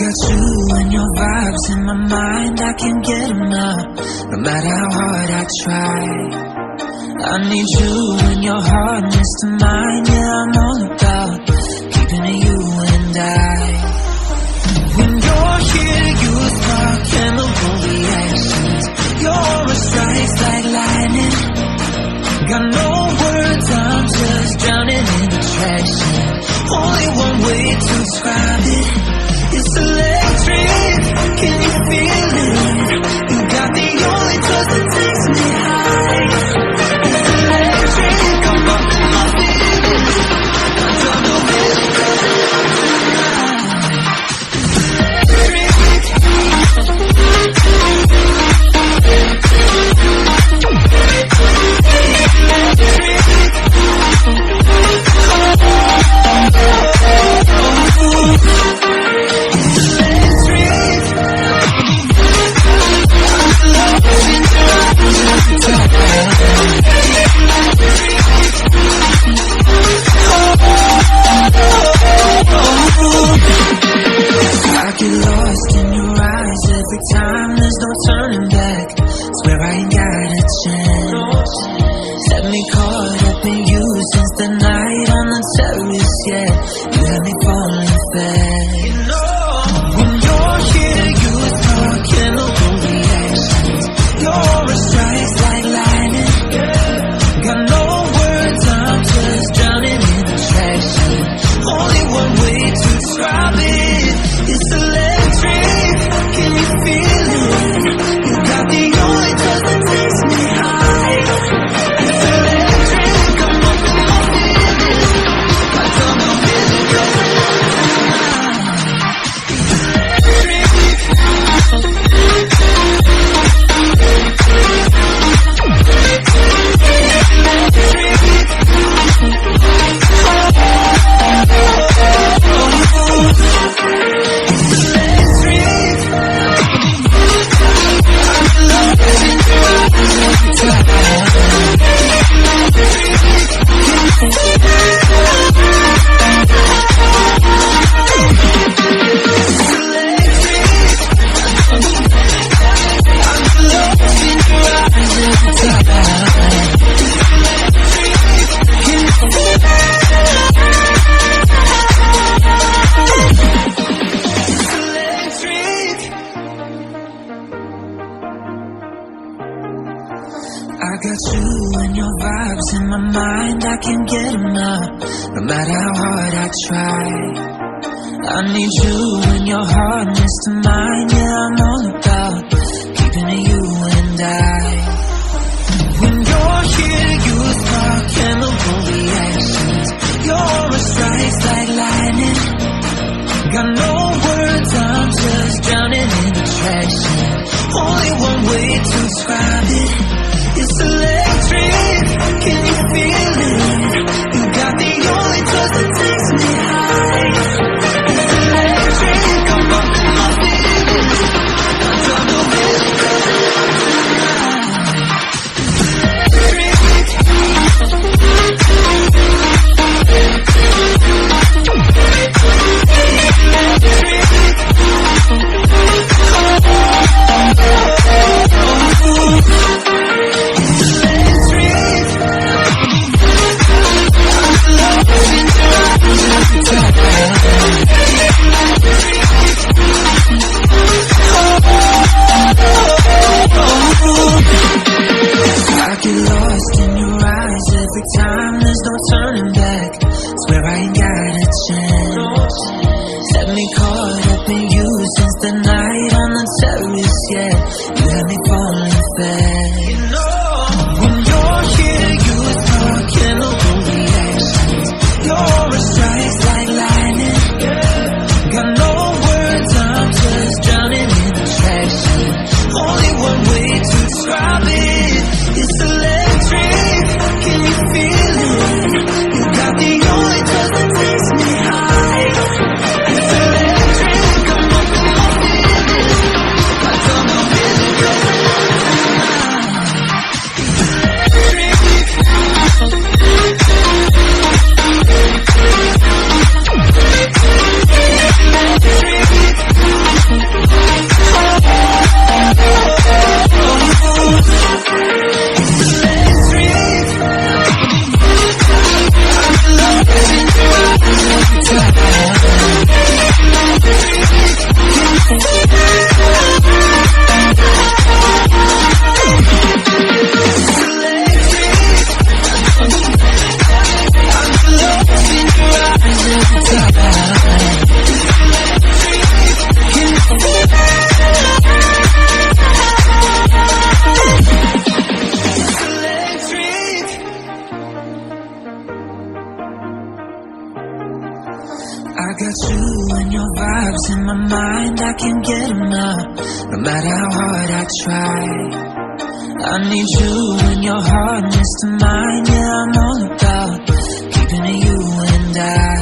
got you and your vibes in my mind, I can't get enough, no matter how hard I try. I need you and your hardness to mine, yeah, I'm all about keeping it you and I. When you're here, you spark chemical reactions, your aura strikes like lightning. Got no words, I'm just drowning in attraction. Only one way to describe it, it's electric. Can you feel it? You got the only touch that takes me high. It's electric, I'm up in my feelings. I don't know where to go tonight. I get lost in your eyes every time, there's no turning back. Swear I ain't got a chance. Had me caught up in you since the night on the terrace, yeah. You had me falling fast. When you're here, you spark chemical reactions, your aura strikes like lightning. Got no words, I'm just drowning in attraction. Only one way to describe it, it's electric. Can you feel it? You got the only touch that takes me high. It's electric, I'm up in my feelings. I don't know where to go tonight. I got you and your vibes in my mind, I can't get enough, no matter how hard I try. I need you and your hardness to mine, yeah, I'm all about keeping it you and I. When you're here, you spark chemical reactions, your aura strikes like lightning. Got no words, I'm just drowning in attraction. Only one way to describe it, it's electric. Can you feel it? You got the only touch that takes me high. It's electric, I'm up in my feelings. I don't know where to go tonight. I get lost in your eyes every time, there's no turning back. Swear I ain't got a chance. Had me caught up in you since the night on the terrace, yeah. You had me falling fast. When you're here, you spark chemical reactions, your aura strikes like lightning. Got no words, I'm just drowning in attraction. Only one way to describe it, it's electric. Can you feel it? You got the only touch that takes me high. It's electric, I'm up in my feelings. got you and your vibes in my mind, I can't get enough. No matter how hard I try, I need you and your hardness to mine. Yeah, I'm all about keeping it you and I.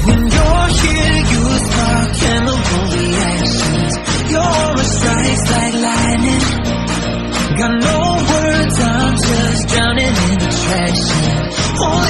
When you're here, you spark chemical reactions. Your aura strikes like lightning. Got no words, I'm just drowning in attraction. Only